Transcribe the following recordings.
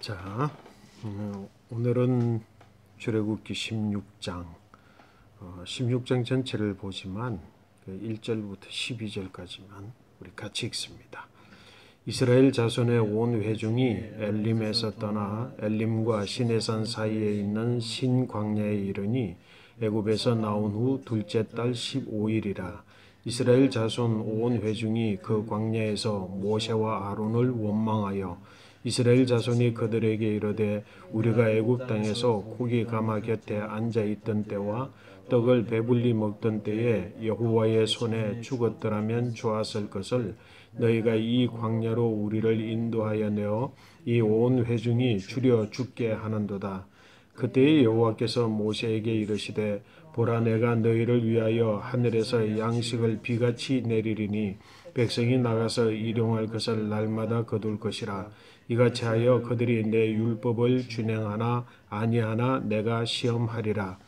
자, 오늘은 출애굽기 16장, 16장 전체를 보지만 1절부터 12절까지만 우리 같이 읽습니다. 이스라엘 자손의 온 회중이 엘림에서 떠나 엘림과 시내산 사이에 있는 신광야에 이르니 애굽에서 나온 후 둘째 달 15일이라. 이스라엘 자손 온 회중이 그 광야에서 모세와 아론을 원망하여 이스라엘 자손이 그들에게 이르되 우리가 애굽 땅에서 고기 가마 곁에 앉아 있던 때와 떡을 배불리 먹던 때에 여호와의 손에 죽었더라면 좋았을 것을 너희가 이 광야로 우리를 인도하여 내어 이 온 회중이 줄여 죽게 하는도다. 그때에 여호와께서 모세에게 이르시되 보라, 내가 너희를 위하여 하늘에서 양식을 비같이 내리리니 백성이 나가서 일용할 것을 날마다 거둘 것이라. 이같이 하여 그들이 내 율법을 준행하나 아니하나 내가 시험하리라.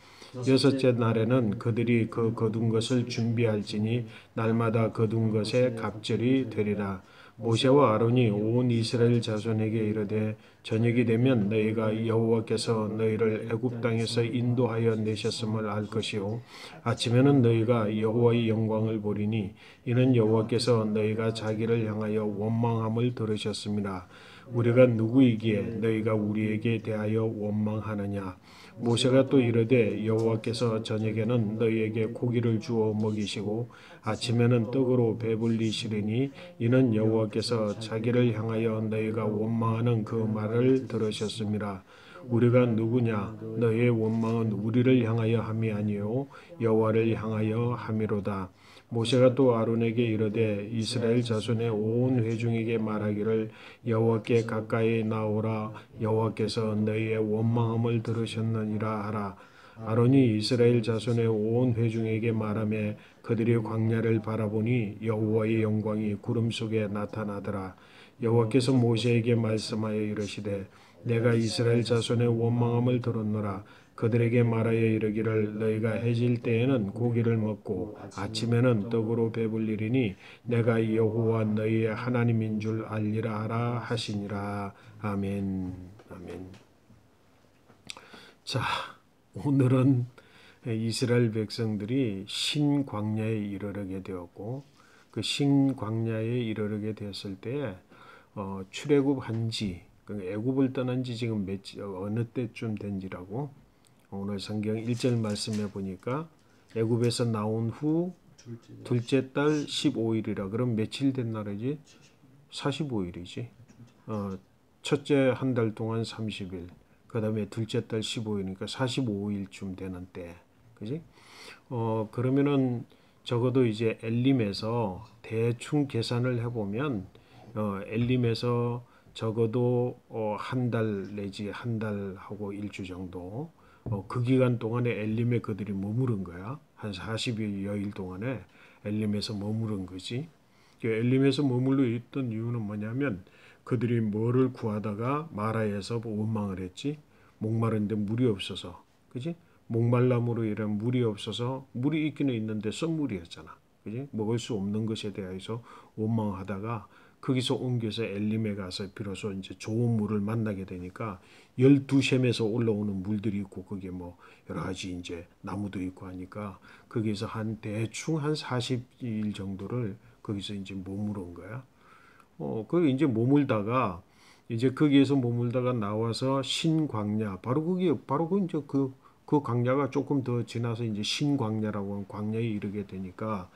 여섯째 날에는 그들이 그 거둔 것을 준비할지니 날마다 거둔 것에 갑절이 되리라. 모세와 아론이 온 이스라엘 자손에게 이르되 저녁이 되면 너희가 여호와께서 너희를 애굽 땅에서 인도하여 내셨음을 알 것이요 아침에는 너희가 여호와의 영광을 보리니 이는 여호와께서 너희가 자기를 향하여 원망함을 들으셨습니다. 우리가 누구이기에 너희가 우리에게 대하여 원망하느냐. 모세가 또 이르되 여호와께서 저녁에는 너희에게 고기를 주어 먹이시고 아침에는 떡으로 배불리시리니 이는 여호와께서 자기를 향하여 너희가 원망하는 그 말을 들으셨습니다. 우리가 누구냐? 너희의 원망은 우리를 향하여 함이 아니요 여호와를 향하여 함이로다. 모세가 또 아론에게 이르되 이스라엘 자손의 온 회중에게 말하기를 여호와께 가까이 나오라. 여호와께서 너희의 원망함을 들으셨느니라 하라. 아론이 이스라엘 자손의 온 회중에게 말하며 그들이 광야를 바라보니 여호와의 영광이 구름 속에 나타나더라. 여호와께서 모세에게 말씀하여 이르시되 내가 이스라엘 자손의 원망함을 들었노라. 그들에게 말하여 이르기를 너희가 해질 때에는 고기를 먹고 아침에는 떡으로 배불리리니 내가 여호와 너희의 하나님인 줄 알리라 하라 하시니라. 아멘. 아멘. 자, 오늘은 이스라엘 백성들이 신광야에 이르게 되었고 그 신광야에 이르게 되었을 때 출애굽한 지 애굽을 떠난 지 지금 어느 때쯤 된지라고 오늘 성경 1절 말씀해 보니까 애굽에서 나온 후 둘째 달 15일이라. 그럼 며칠 된 날이지? 45일이지. 첫째 한 달 동안 30일. 그 다음에 둘째 달 15일이니까 45일쯤 되는 때. 그지? 그러면은 적어도 이제 엘림에서 대충 계산을 해보면 엘림에서 적어도 한 달 내지 한 달하고 일주 정도 그 기간 동안에 엘림에 그들이 머무른 거야. 한 40여일 동안에 엘림에서 머무른 거지. 엘림에서 머물러 있던 이유는 뭐냐면 그들이 뭐를 구하다가 마라에서 원망을 했지. 목마른데 물이 없어서. 그지? 목말람으로 이런 물이 없어서 물이 있기는 있는데 썩물이었잖아. 그지? 먹을 수 없는 것에 대해서 원망하다가 거기서 옮겨서 엘림에 가서 비로소 이제 좋은 물을 만나게 되니까 12샘에서 올라오는 물들이 있고 거기에 뭐 여러 가지 이제 나무도 있고 하니까 거기서 한 대충 한 40일 정도를 거기서 이제 머무른 거야. 그 이제 머물다가 이제 거기에서 머물다가 나와서 신광야 바로 거기 바로 그 이제 그 광야가 조금 더 지나서 이제 신광야라고 하는 광야에 이르게 되니까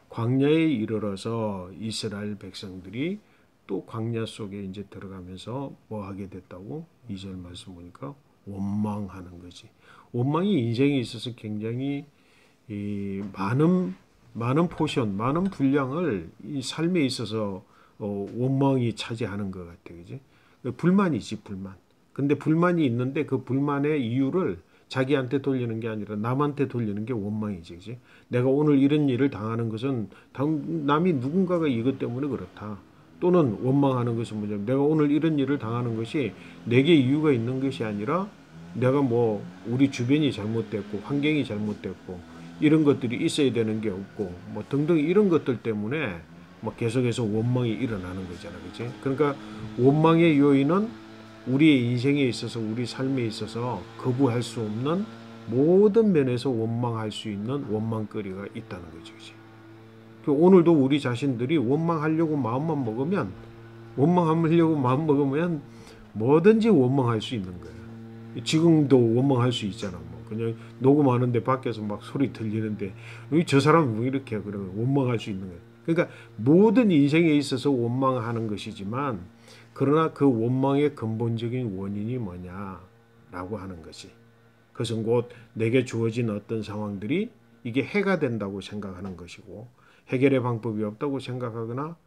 광야에 이르러서 이스라엘 백성들이 또 광야 속에 이제 들어가면서 뭐 하게 됐다고 2절 말씀 보니까 원망하는 거지. 원망이 인생에 있어서 굉장히 많은 포션, 많은 분량을 이 삶에 있어서 원망이 차지하는 것 같아, 그지? 불만이지, 불만. 근데 불만이 있는데 그 불만의 이유를 자기한테 돌리는 게 아니라 남한테 돌리는 게 원망이지, 그지? 내가 오늘 이런 일을 당하는 것은 남이 누군가가 이것 때문에 그렇다. 또는 원망하는 것은 뭐냐면 내가 오늘 이런 일을 당하는 것이 내게 이유가 있는 것이 아니라 내가 뭐 우리 주변이 잘못됐고 환경이 잘못됐고 이런 것들이 있어야 되는 게 없고 뭐 등등 이런 것들 때문에 뭐 계속해서 원망이 일어나는 거잖아, 그렇지? 그러니까 원망의 요인은 우리의 인생에 있어서 우리 삶에 있어서 거부할 수 없는 모든 면에서 원망할 수 있는 원망거리가 있다는 거죠. 오늘도 우리 자신들이 원망하려고 마음만 먹으면 원망하려고 마음 먹으면 뭐든지 원망할 수 있는 거예요. 지금도 원망할 수 있잖아. 뭐 그냥 녹음하는데 밖에서 막 소리 들리는데 저 사람은 왜 이렇게 그러면 원망할 수 있는 거예요. 그러니까 모든 인생에 있어서 원망하는 것이지만 그러나 그 원망의 근본적인 원인이 뭐냐라고 하는 것이 그것은 곧 내게 주어진 어떤 상황들이 이게 해가 된다고 생각하는 것이고 해결의 방법이 없다고 생각하거나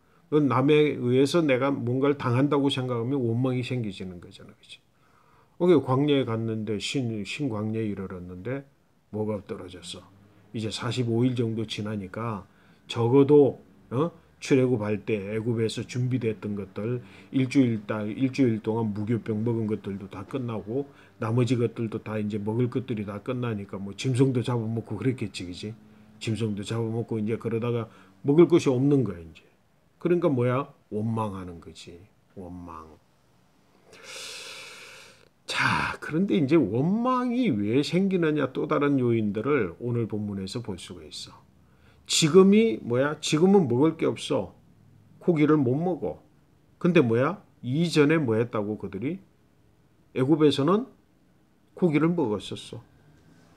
남에 의해서 내가 뭔가를 당한다고 생각하면 원망이 생기지는 거잖아요. 그치? 광야에 갔는데 신광야에 이르렀는데 뭐가 떨어졌어. 이제 45일 정도 지나니까 적어도 출애굽할 때 애굽에서 준비됐던 것들 일주일 동안 무교병 먹은 것들도 다 끝나고 나머지 것들도 다 이제 먹을 것들이 다 끝나니까 뭐 짐승도 잡아먹고 그랬겠지, 그지? 짐승도 잡아먹고 이제 그러다가 먹을 것이 없는 거야 이제. 그러니까 뭐야? 원망하는 거지. 원망. 자, 그런데 이제 원망이 왜 생기느냐 또 다른 요인들을 오늘 본문에서 볼 수가 있어. 지금이 뭐야? 지금은 먹을 게 없어. 고기를 못 먹어. 근데 뭐야? 이전에 뭐 했다고 그들이? 애굽에서는 고기를 먹었었어.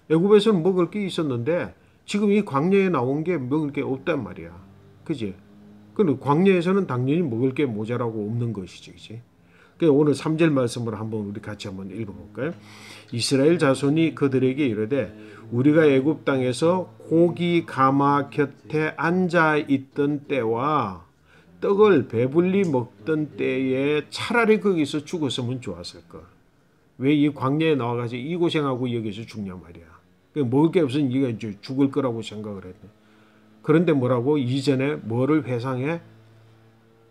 애굽에서는 먹을 게 있었는데 지금 이 광야에 나온 게 먹을 게 없단 말이야. 그지? 근데 광야에서는 당연히 먹을 게 모자라고 없는 것이지. 그지? 그래서 오늘 3절 말씀을 한번 우리 같이 한번 읽어볼까요? 이스라엘 자손이 그들에게 이르되 우리가 애굽 땅에서 고기 가마 곁에 앉아 있던 때와 떡을 배불리 먹던 때에 차라리 거기서 죽었으면 좋았을 걸. 왜 이 광야에 나와가지고 이 고생하고 여기서 죽냐 말이야. 먹을 게 없으니 네가 이제 죽을 거라고 생각을 했네. 그런데 뭐라고? 이전에 뭐를 회상해?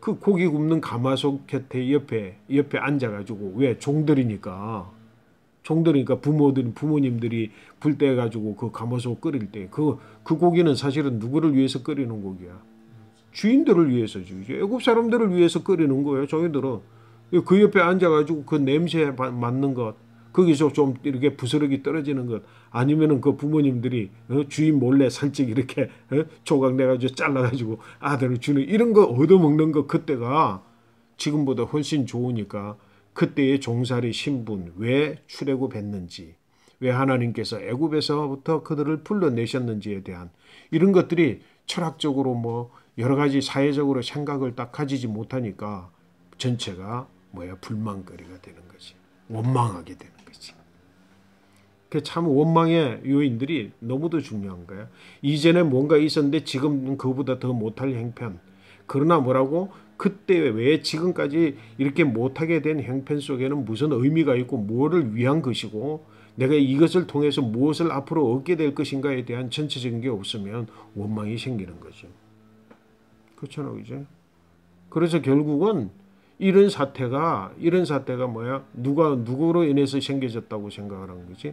그 고기 굽는 가마솥 곁에 옆에 앉아가지고 왜 종들이니까 부모님들이 불 떼가지고 그 가마솥 끓일 때 그 고기는 사실은 누구를 위해서 끓이는 고기야? 주인들을 위해서지. 애굽 사람들을 위해서 끓이는 거예요. 저희들은 그 옆에 앉아가지고 그 냄새에 맞는 것, 거기서 좀 이렇게 부스러기 떨어지는 것, 아니면은 그 부모님들이 주인 몰래 살짝 이렇게 조각 내가지고 잘라가지고 아들을 주는 이런 거 얻어먹는 거 그때가 지금보다 훨씬 좋으니까 그때의 종살이 신분 왜 출애굽했는지, 왜 하나님께서 애굽에서부터 그들을 불러내셨는지에 대한 이런 것들이 철학적으로 뭐 여러 가지 사회적으로 생각을 딱 가지지 못하니까 전체가 불만거리가 되는 거지. 원망하게 되는 거지. 참 원망의 요인들이 너무도 중요한 거야. 이전에 뭔가 있었는데 지금은 그보다 더 못할 형편. 그러나 뭐라고? 그때 왜 지금까지 이렇게 못하게 된 형편 속에는 무슨 의미가 있고 뭐를 위한 것이고 내가 이것을 통해서 무엇을 앞으로 얻게 될 것인가에 대한 전체적인 게 없으면 원망이 생기는 거죠. 그렇잖아, 그죠? 그래서 결국은 이런 사태가 뭐야? 누구로 인해서 생겨졌다고 생각을 한 거지?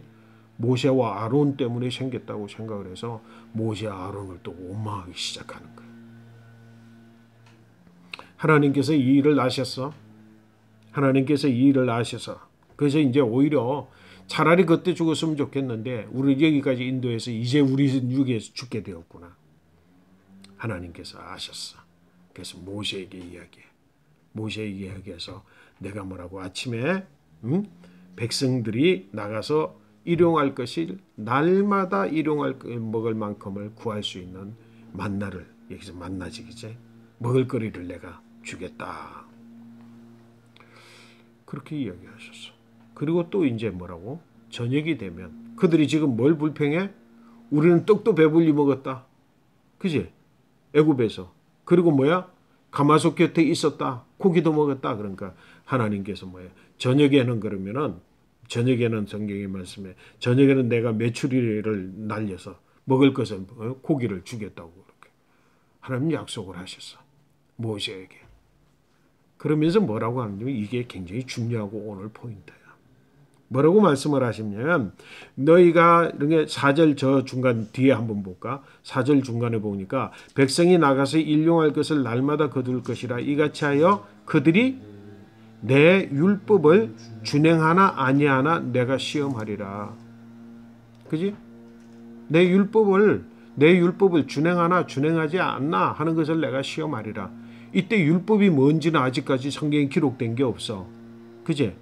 모세와 아론 때문에 생겼다고 생각을 해서 모세와 아론을 또 원망하기 시작하는 거야. 하나님께서 이 일을 아셨어. 하나님께서 이 일을 아셔서 그래서 이제 오히려 차라리 그때 죽었으면 좋겠는데 우리 여기까지 인도해서 이제 우리 육에서 죽게 되었구나. 하나님께서 아셨어. 그래서 모세에게 이야기해. 모세에게 이야기해서 내가 뭐라고 아침에 백성들이 나가서 일용할 것을 날마다 먹을 만큼을 구할 수 있는 만나를 여기서 만나지 그제 먹을거리를 내가 주겠다. 그렇게 이야기하셨어. 그리고 또 이제 뭐라고? 저녁이 되면 그들이 지금 뭘 불평해? 우리는 떡도 배불리 먹었다. 그지? 애굽에서. 그리고 뭐야? 가마솥 곁에 있었다. 고기도 먹었다. 그러니까 하나님께서 뭐야? 저녁에는 그러면은 저녁에는 성경의 말씀에 저녁에는 내가 메추리를 날려서 먹을 것을 고기를 주겠다고 그렇게 하나님 약속을 하셨어. 모세에게. 그러면서 뭐라고 하냐면 이게 굉장히 중요하고 오늘 포인트야. 뭐라고 말씀을 하시냐면 너희가 이렇게 4절 저 중간 뒤에 한번 볼까? 4절 중간에 보니까 백성이 나가서 일용할 것을 날마다 거둘 것이라 이같이 하여 그들이 내 율법을 준행하나 아니하나 내가 시험하리라. 그지? 내 율법을 준행하나 준행하지 않나 하는 것을 내가 시험하리라. 이때 율법이 뭔지는 아직까지 성경에 기록된 게 없어. 그지?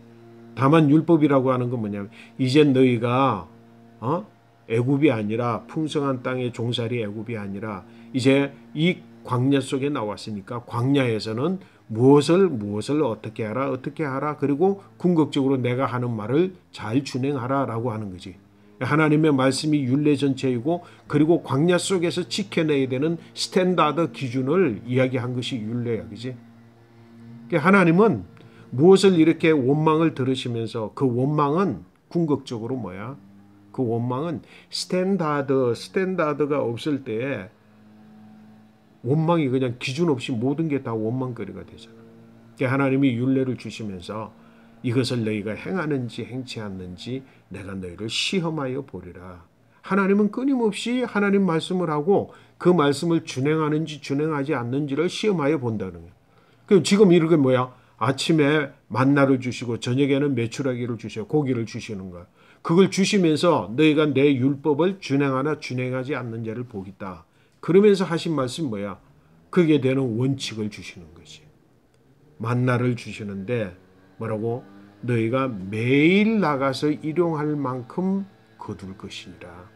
다만 율법이라고 하는 건 뭐냐면 이제 너희가 애굽이 아니라 풍성한 땅의 종살이 애굽이 아니라 이제 이 광야 속에 나왔으니까 광야에서는 무엇을 어떻게 하라 그리고 궁극적으로 내가 하는 말을 잘 준행하라라고 하는 거지. 하나님의 말씀이 율례 전체이고 그리고 광야 속에서 지켜내야 되는 스탠다드 기준을 이야기한 것이 율례야. 그지? 하나님은 무엇을 이렇게 원망을 들으시면서 그 원망은 궁극적으로 뭐야? 그 원망은 스탠다드가 없을 때에 원망이 그냥 기준 없이 모든 게 다 원망거리가 되잖아. 하나님이 율례를 주시면서 이것을 너희가 행하는지 행치 않는지 내가 너희를 시험하여 보리라. 하나님은 끊임없이 하나님 말씀을 하고 그 말씀을 준행하는지 준행하지 않는지를 시험하여 본다는 거예요. 그럼 지금 이렇게 뭐야? 아침에 만나를 주시고 저녁에는 메추라기를 주시고 고기를 주시는 거야. 그걸 주시면서 너희가 내 율법을 준행하나 준행하지 않는 자를 보겠다. 그러면서 하신 말씀 뭐야? 그게 되는 원칙을 주시는 거지. 만나를 주시는데 뭐라고? 너희가 매일 나가서 일용할 만큼 거둘 것이니라.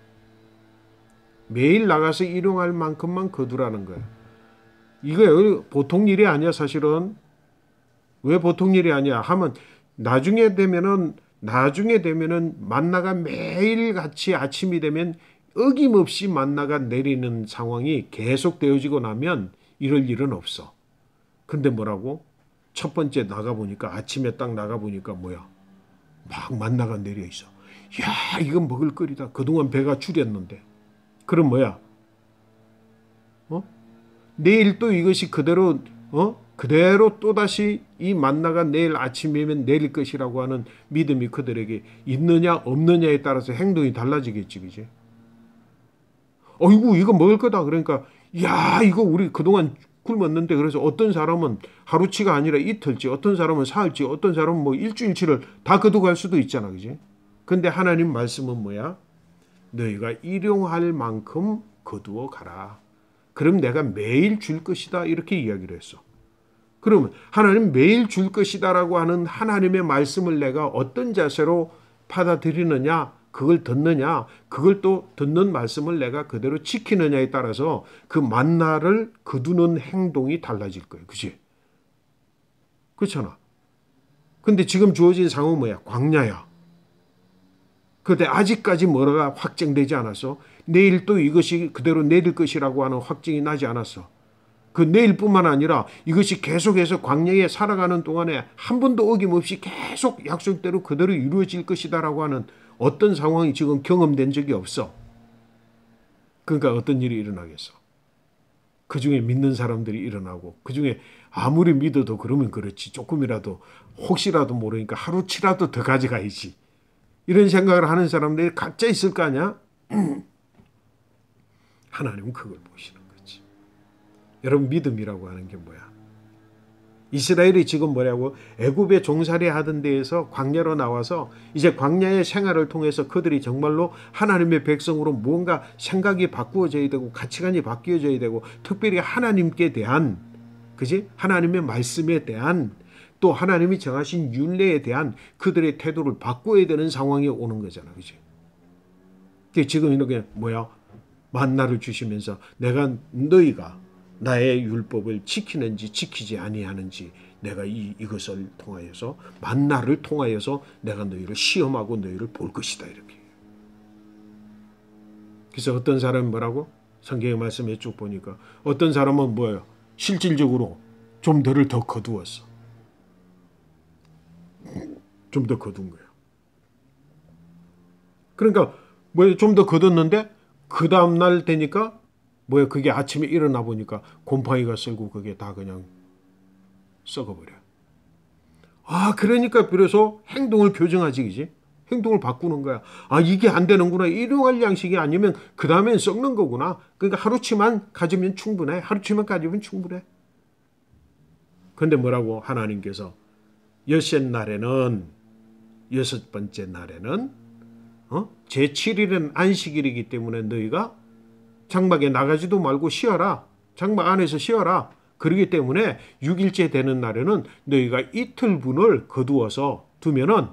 매일 나가서 일용할 만큼만 거두라는 거야. 이거 보통 일이 아니야 사실은. 왜 보통 일이 아니야 하면 나중에 되면은 만나가 매일 같이 아침이 되면 어김없이 만나가 내리는 상황이 계속 되어지고 나면 이럴 일은 없어. 근데 뭐라고? 첫 번째 나가보니까 아침에 딱 나가보니까 뭐야? 막 만나가 내려 있어. 야, 이건 먹을 거리다. 그동안 배가 줄였는데. 그럼 뭐야? 내일 또 이것이 그대로 또다시 이 만나가 내일 아침이면 내릴 것이라고 하는 믿음이 그들에게 있느냐 없느냐에 따라서 행동이 달라지겠지. 그지? 어이구 이거 먹을 거다. 그러니까 야 이거 우리 그동안 굶었는데 그래서 어떤 사람은 하루치가 아니라 이틀치, 어떤 사람은 사흘치, 어떤 사람은 뭐 일주일치를 다 거두갈 수도 있잖아. 그지? 근데 하나님 말씀은 뭐야? 너희가 일용할 만큼 거두어 가라. 그럼 내가 매일 줄 것이다. 이렇게 이야기를 했어. 그러면 하나님 매일 줄 것이다라고 하는 하나님의 말씀을 내가 어떤 자세로 받아들이느냐, 그걸 듣느냐, 그걸 또 듣는 말씀을 내가 그대로 지키느냐에 따라서 그 만나를 거두는 행동이 달라질 거예요. 그치? 그렇잖아. 근데 지금 주어진 상황은 뭐야? 광야야. 그런데 아직까지 뭐가 확정되지 않았어. 내일 또 이것이 그대로 내릴 것이라고 하는 확증이 나지 않았어. 그 내일뿐만 아니라 이것이 계속해서 광야에 살아가는 동안에 한 번도 어김없이 계속 약속대로 그대로 이루어질 것이다라고 하는 어떤 상황이 지금 경험된 적이 없어. 그러니까 어떤 일이 일어나겠어. 그 중에 믿는 사람들이 일어나고 그 중에 아무리 믿어도 그러면 그렇지. 조금이라도 혹시라도 모르니까 하루치라도 더 가져가야지. 이런 생각을 하는 사람들이 각자 있을 거 아니야? 하나님은 그걸 보시는 거지. 여러분 믿음이라고 하는 게 뭐야? 이스라엘이 지금 뭐냐고 애굽에 종살이 하던 데에서 광야로 나와서 이제 광야의 생활을 통해서 그들이 정말로 하나님의 백성으로 무언가 생각이 바꾸어져야 되고 가치관이 바뀌어져야 되고 특별히 하나님께 대한 그지? 하나님의 말씀에 대한 또 하나님이 정하신 율례에 대한 그들의 태도를 바꿔야 되는 상황이 오는 거잖아. 그지? 지금 이렇게 뭐야? 만나를 주시면서 내가 너희가 나의 율법을 지키는지 지키지 아니하는지 내가 이것을 통하여서 만나를 통하여서 내가 너희를 시험하고 너희를 볼 것이다. 이렇게. 그래서 어떤 사람은 뭐라고? 성경의 말씀에 쭉 보니까 어떤 사람은 뭐예요? 실질적으로 좀 너를 더 거두었어. 좀 더 거둔 거야. 그러니까 뭐 좀 더 거뒀는데 그 다음날 되니까 뭐야 그게 아침에 일어나 보니까 곰팡이가 쓸고 그게 다 그냥 썩어버려. 아 그러니까 비로소 행동을 교정하지. 그지? 행동을 바꾸는 거야. 아 이게 안 되는구나. 일용할 양식이 아니면 그 다음엔 썩는 거구나. 그러니까 하루치만 가지면 충분해. 하루치만 가지면 충분해. 근데 뭐라고 하나님께서 여섯 날에는 여섯 번째 날에는 제7일은 안식일이기 때문에 너희가 장막에 나가지도 말고 쉬어라. 장막 안에서 쉬어라. 그렇기 때문에 6일째 되는 날에는 너희가 이틀분을 거두어서 두면은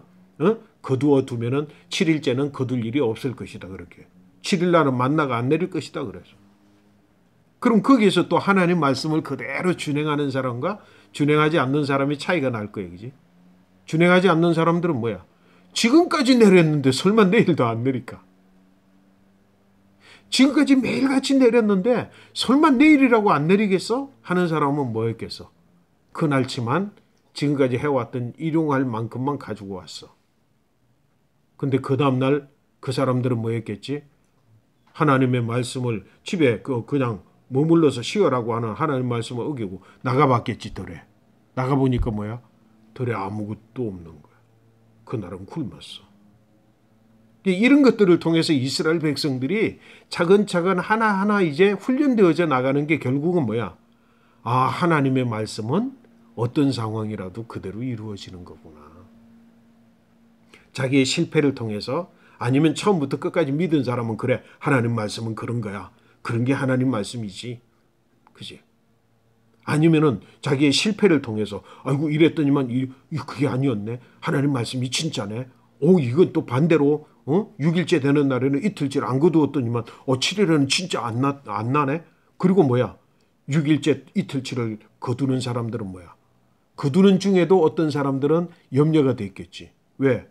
거두어 두면은 7일째는 거둘 일이 없을 것이다. 그렇게 7일 날은 만나가 안 내릴 것이다. 그래서 그럼 거기에서 또 하나님 말씀을 그대로 준행하는 사람과 준행하지 않는 사람이 차이가 날 거예요. 그지? 준행하지 않는 사람들은 뭐야? 지금까지 내렸는데 설마 내일도 안 내릴까? 지금까지 매일같이 내렸는데 설마 내일이라고 안 내리겠어? 하는 사람은 뭐였겠어? 그날치만 지금까지 해왔던 일용할 만큼만 가지고 왔어. 근데 그 다음날 그 사람들은 뭐였겠지? 하나님의 말씀을 집에 그냥 머물러서 쉬어라고 하는 하나님 말씀을 어기고 나가봤겠지. 덜에 나가보니까 뭐야? 덜에 아무것도 없는 거야. 그날은 굶었어. 이런 것들을 통해서 이스라엘 백성들이 차근차근 하나하나 이제 훈련되어져 나가는 게 결국은 뭐야? 아, 하나님의 말씀은 어떤 상황이라도 그대로 이루어지는 거구나. 자기의 실패를 통해서 아니면 처음부터 끝까지 믿은 사람은 그래, 하나님 말씀은 그런 거야. 그런 게 하나님 말씀이지. 그지? 아니면은 자기의 실패를 통해서 아이고 이랬더니만 그게 아니었네. 하나님 말씀이 진짜네. 이건 또 반대로 6일째 되는 날에는 이틀째를 안 거두었더니만 7일에는 진짜 안 나네. 그리고 뭐야? 6일째 이틀째를 거두는 사람들은 뭐야? 거두는 중에도 어떤 사람들은 염려가 돼 있겠지. 왜?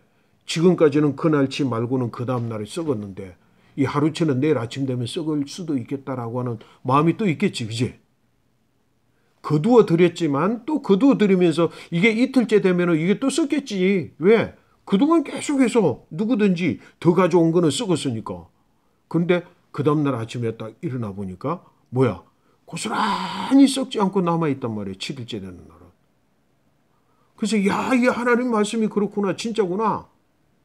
지금까지는 그날치 말고는 그 다음 날에 썩었는데 이 하루치는 내일 아침 되면 썩을 수도 있겠다라고 하는 마음이 또 있겠지. 그지? 거두어 드렸지만 또 거두어 드리면서 이게 이틀째 되면 이게 또 썩겠지. 왜? 그동안 계속해서 누구든지 더 가져온 거는 썩었으니까. 그런데 그 다음날 아침에 딱 일어나 보니까 뭐야? 고스란히 썩지 않고 남아있단 말이에요. 7일째 되는 날은. 그래서 이 하나님 말씀이 그렇구나. 진짜구나.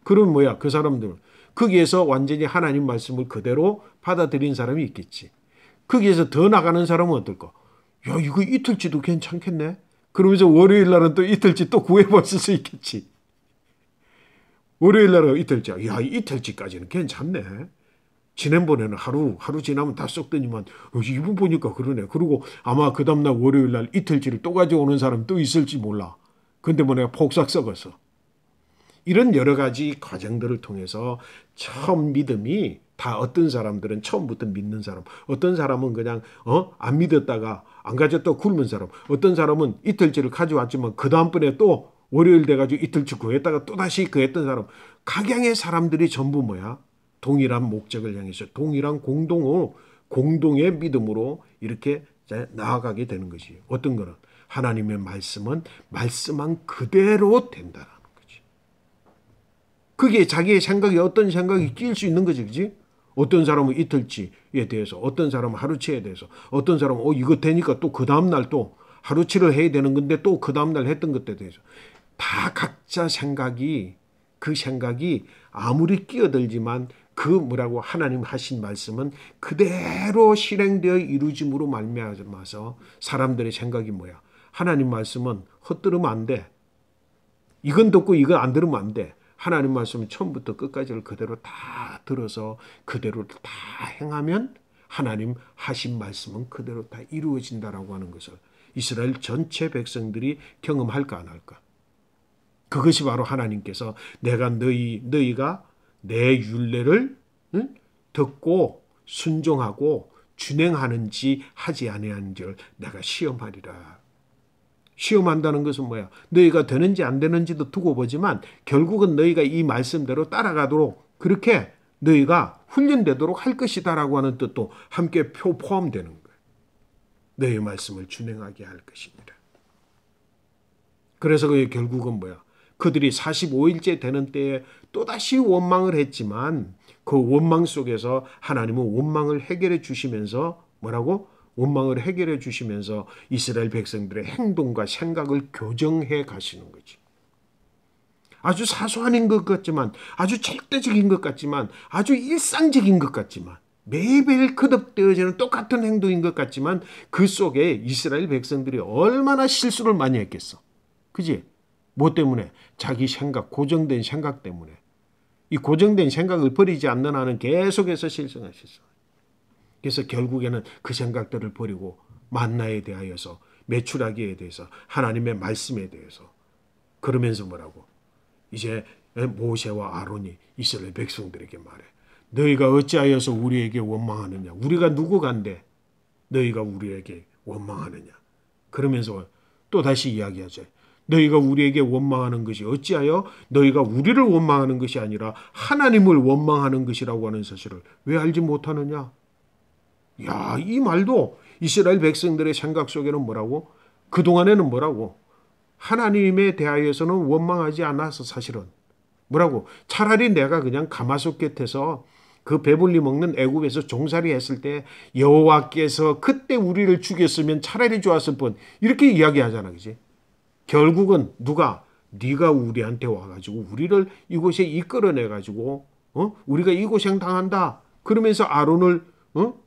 그럼 뭐야? 그 사람들 거기에서 완전히 하나님 말씀을 그대로 받아들인 사람이 있겠지. 거기에서 더 나가는 사람은 어떨까? 야, 이거 이틀치도 괜찮겠네. 그러면서 월요일 날은 또 이틀치 또 구해볼 수 있겠지. 월요일 날은 이틀치. 야, 이틀치까지는 괜찮네. 지난번에는 하루 지나면 다 썩더니만 이분 보니까 그러네. 그리고 아마 그 다음날 월요일 날 이틀치를 또 가져오는 사람이 또 있을지 몰라. 근데 뭐 내가 폭삭 썩었어. 이런 여러 가지 과정들을 통해서 처음 믿음이 다 어떤 사람들은 처음부터 믿는 사람, 어떤 사람은 그냥 안 믿었다가 안 가졌다가 굶은 사람, 어떤 사람은 이틀치를 가져왔지만 그 다음번에 또 월요일 돼가지고 이틀치 구했다가 또다시 구했던 사람, 각양의 사람들이 전부 뭐야? 동일한 목적을 향해서 동일한 공동의 믿음으로 이렇게 나아가게 되는 것이에요. 어떤 거는 하나님의 말씀은 말씀한 그대로 된다라는 거지. 그게 자기의 생각이 어떤 생각이 끼일 수 있는 거지. 그지? 어떤 사람은 이틀치에 대해서, 어떤 사람은 하루치에 대해서, 어떤 사람은 이거 되니까 또 그 다음날 또 하루치를 해야 되는 건데 또 그 다음날 했던 것에 대해서 다 각자 생각이 그 생각이 아무리 끼어들지만 하나님 하신 말씀은 그대로 실행되어 이루어짐으로 말미암아서 사람들의 생각이 뭐야? 하나님 말씀은 헛들으면 안 돼. 이건 듣고 이건 안 들으면 안 돼. 하나님 말씀은 처음부터 끝까지를 그대로 다 들어서 그대로 다 행하면 하나님 하신 말씀은 그대로 다 이루어진다라고 하는 것을 이스라엘 전체 백성들이 경험할까 안 할까? 그것이 바로 하나님께서 내가 너희가 내 율례를 듣고 순종하고 준행하는지 하지 아니하는지를 내가 시험하리라. 시험한다는 것은 뭐야? 너희가 되는지 안 되는지도 두고 보지만 결국은 너희가 이 말씀대로 따라가도록 그렇게 너희가 훈련되도록 할 것이다라고 하는 뜻도 함께 포함되는 거예요. 너희의 말씀을 준행하게 할 것입니다. 그래서 그게 결국은 뭐야? 그들이 45일째 되는 때에 또다시 원망을 했지만 그 원망 속에서 하나님은 원망을 해결해 주시면서 뭐라고? 원망을 해결해 주시면서 이스라엘 백성들의 행동과 생각을 교정해 가시는 거지. 아주 사소한 것 같지만 아주 절대적인 것 같지만 아주 일상적인 것 같지만 매일매일 거듭되어지는 똑같은 행동인 것 같지만 그 속에 이스라엘 백성들이 얼마나 실수를 많이 했겠어. 그지? 뭐 때문에? 자기 생각, 고정된 생각 때문에. 이 고정된 생각을 버리지 않는 한은 계속해서 실성하셨어. 그래서 결국에는 그 생각들을 버리고 만나에 대하여서, 메추라기에 대해서, 하나님의 말씀에 대해서, 그러면서 뭐라고? 이제 모세와 아론이 이스라엘 백성들에게 말해. 너희가 어찌하여서 우리에게 원망하느냐? 우리가 누구간데 너희가 우리에게 원망하느냐? 그러면서 또 다시 이야기하죠. 너희가 우리에게 원망하는 것이 어찌하여 너희가 우리를 원망하는 것이 아니라 하나님을 원망하는 것이라고 하는 사실을 왜 알지 못하느냐? 야, 이 말도 이스라엘 백성들의 생각 속에는 뭐라고? 그동안에는 뭐라고? 하나님에 대하여서는 원망하지 않아서 사실은 뭐라고? 차라리 내가 그냥 가마솥 곁에서 그 배불리 먹는 애굽에서 종살이 했을 때 여호와께서 그때 우리를 죽였으면 차라리 좋았을 뿐, 이렇게 이야기하잖아, 그지? 결국은 누가? 네가 우리한테 와가지고 우리를 이곳에 이끌어내가지고 우리가 이 고생 당한다. 그러면서 아론을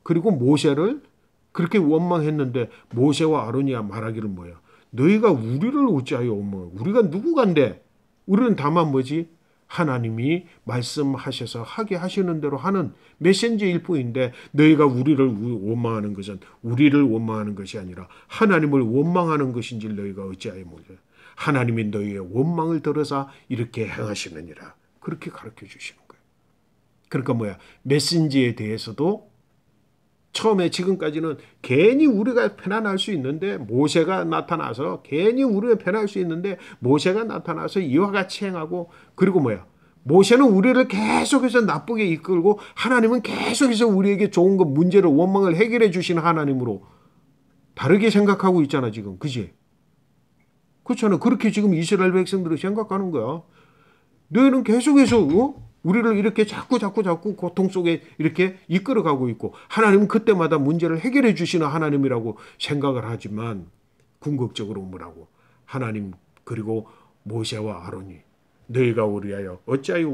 그리고 모세를 그렇게 원망했는데 모세와 아론이 말하기를 뭐야? 너희가 우리를 어찌하여 원망해? 우리가 누구간데? 우리는 다만 뭐지? 하나님이 말씀하셔서 하게 하시는 대로 하는 메신저일 뿐인데, 너희가 우리를 원망하는 것은 우리를 원망하는 것이 아니라 하나님을 원망하는 것인지 너희가 어찌하여 몰라? 하나님이 너희의 원망을 들어서 이렇게 행하시느니라. 그렇게 가르쳐 주시는 거예요. 그러니까 뭐야? 메신저에 대해서도 처음에 지금까지는 괜히 우리가 편안할 수 있는데 모세가 나타나서, 괜히 우리가 편할 수 있는데 모세가 나타나서 이와 같이 행하고, 그리고 뭐야? 모세는 우리를 계속해서 나쁘게 이끌고 하나님은 계속해서 우리에게 좋은 것, 문제를, 원망을 해결해 주시는 하나님으로 다르게 생각하고 있잖아 지금. 그지? 그렇잖아. 그렇게 지금 이스라엘 백성들이 생각하는 거야. 너희는 계속해서 우리를 이렇게 자꾸 고통 속에 이렇게 이끌어가고 있고, 하나님은 그때마다 문제를 해결해 주시는 하나님이라고 생각을 하지만, 궁극적으로 뭐라고? 하나님 그리고 모세와 아론이 너희가 우리하여 어찌하여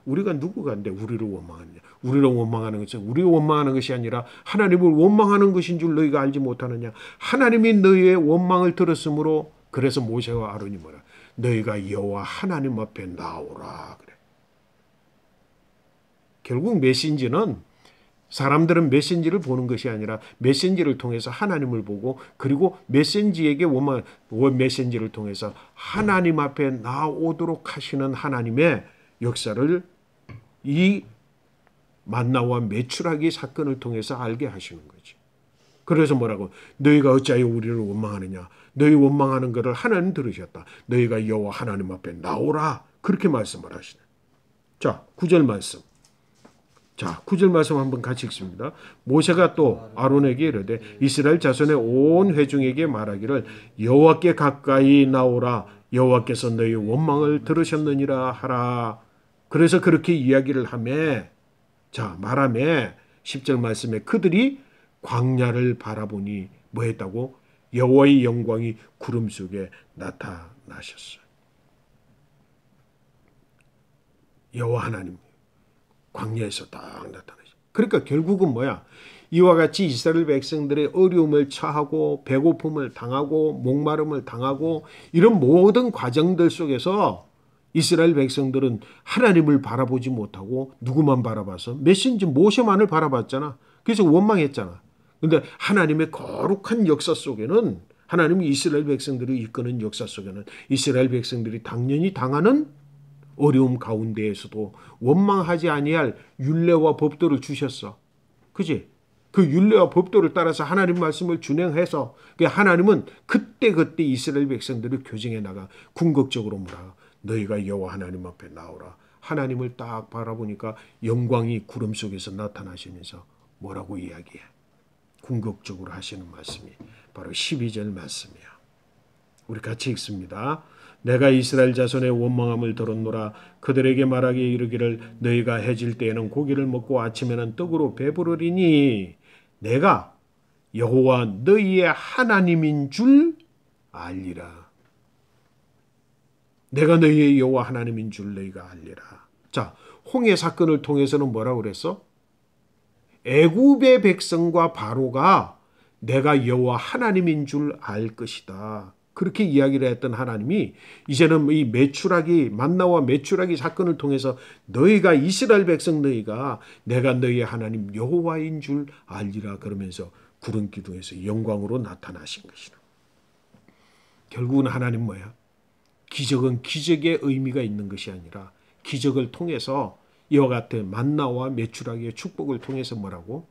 우리가 누구간데 우리를 원망하느냐? 우리를 원망하는 것은 우리를 원망하는 것이 아니라 하나님을 원망하는 것인 줄 너희가 알지 못하느냐? 하나님이 너희의 원망을 들었으므로, 그래서 모세와 아론이 뭐라? 너희가 여호와 하나님 앞에 나오라 그래. 결국 메신저는, 사람들은 메신저를 보는 것이 아니라 메신저를 통해서 하나님을 보고, 그리고 메신저에게 메신저를 통해서 하나님 앞에 나오도록 하시는 하나님의 역사를 이 만나와 메추라기 사건을 통해서 알게 하시는 거지. 그래서 뭐라고? 너희가 어찌하여 우리를 원망하느냐? 너희 원망하는 것을 하나님 들으셨다. 너희가 여호와 하나님 앞에 나오라. 그렇게 말씀을 하시네. 자, 9절 말씀. 자, 9절 말씀 한번 같이 읽습니다. 모세가 또 아론에게 이르되 이스라엘 자손의 온 회중에게 말하기를 여호와께 가까이 나오라. 여호와께서 너희 원망을 들으셨느니라 하라. 그래서 그렇게 이야기를 하며, 자, 말하며 10절 말씀에 그들이 광야를 바라보니 뭐 했다고? 여호와의 영광이 구름 속에 나타나셨어요. 여호와 하나님 광야에서 딱 나타나죠. 그러니까 결국은 뭐야? 이와 같이 이스라엘 백성들의 어려움을 처하고 배고픔을 당하고 목마름을 당하고 이런 모든 과정들 속에서 이스라엘 백성들은 하나님을 바라보지 못하고 누구만 바라봐서? 메신저 모세만을 바라봤잖아. 그래서 원망했잖아. 그런데 하나님의 거룩한 역사 속에는, 하나님이 이스라엘 백성들을 이끄는 역사 속에는 이스라엘 백성들이 당연히 당하는 어려움 가운데에서도 원망하지 아니할 율례와 법도를 주셨어. 그지? 그 율례와 법도를 따라서 하나님 말씀을 준행해서 하나님은 그때그때 이스라엘 백성들을 교정해 나가 궁극적으로 뭐라? 너희가 여호와 하나님 앞에 나오라. 하나님을 딱 바라보니까 영광이 구름 속에서 나타나시면서 뭐라고 이야기해? 궁극적으로 하시는 말씀이 바로 12절 말씀이야. 우리 같이 읽습니다. 내가 이스라엘 자손의 원망함을 들었노라. 그들에게 말하기에 이르기를 너희가 해질 때에는 고기를 먹고 아침에는 떡으로 배부르리니 내가 여호와 너희의 하나님인 줄 알리라. 내가 너희의 여호와 하나님인 줄 너희가 알리라. 자, 홍해 사건을 통해서는 뭐라고 그랬어? 애굽의 백성과 바로가 내가 여호와 하나님인 줄 알 것이다. 그렇게 이야기를 했던 하나님이 이제는 이 메추라기 만나와 메추라기 사건을 통해서 너희가 이스라엘 백성 너희가 내가 너희의 하나님 여호와인 줄 알리라 그러면서 구름 기둥에서 영광으로 나타나신 것이라. 결국은 하나님 뭐야? 기적은 기적의 의미가 있는 것이 아니라 기적을 통해서 이와 같은 만나와 메추라기의 축복을 통해서 뭐라고?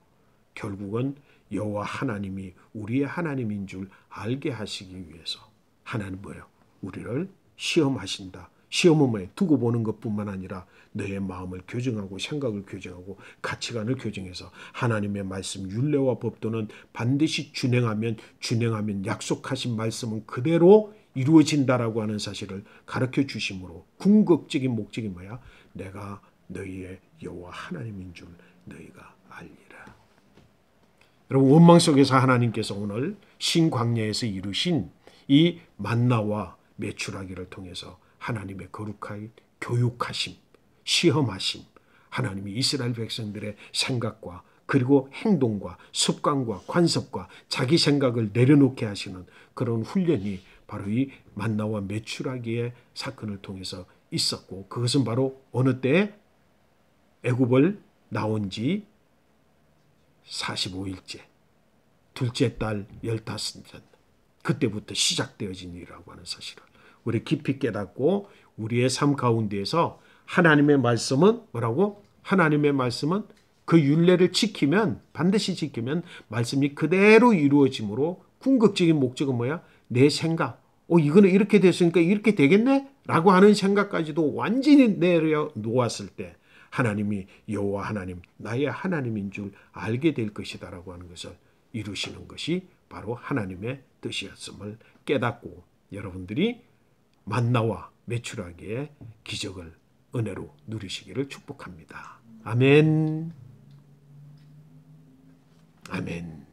결국은 여호와 하나님이 우리의 하나님인 줄 알게 하시기 위해서 하나님 뭐예요? 우리를 시험하신다. 시험은 뭐예요? 두고 보는 것뿐만 아니라 너의 마음을 교정하고 생각을 교정하고 가치관을 교정해서 하나님의 말씀 율례와 법도는 반드시 준행하면 약속하신 말씀은 그대로 이루어진다라고 하는 사실을 가르쳐 주심으로 궁극적인 목적이 뭐야? 내가 너희의 여호와 하나님인 줄 너희가 알리라. 여러분 원망 속에서 하나님께서 오늘 신광야에서 이루신 이 만나와 메추라기를 통해서 하나님의 거룩한 교육하심, 시험하심, 하나님이 이스라엘 백성들의 생각과 그리고 행동과 습관과 관습과 자기 생각을 내려놓게 하시는 그런 훈련이 바로 이 만나와 메추라기의 사건을 통해서 있었고 그것은 바로 어느 때에 애굽을 나온 지 45일째 둘째 달 15년 그때부터 시작되어진 일이라고 하는 사실을 우리 깊이 깨닫고 우리의 삶 가운데에서 하나님의 말씀은 뭐라고? 하나님의 말씀은 그 율례를 지키면 반드시 지키면 말씀이 그대로 이루어짐으로 궁극적인 목적은 뭐야? 내 생각 이거는 이렇게 됐으니까 이렇게 되겠네? 라고 하는 생각까지도 완전히 내려놓았을 때 하나님이 여호와 하나님 나의 하나님인 줄 알게 될 것이다 라고 하는 것을 이루시는 것이 바로 하나님의 뜻이었음을 깨닫고 여러분들이 만나와 메추라기의 기적을 은혜로 누리시기를 축복합니다. 아멘. 아멘.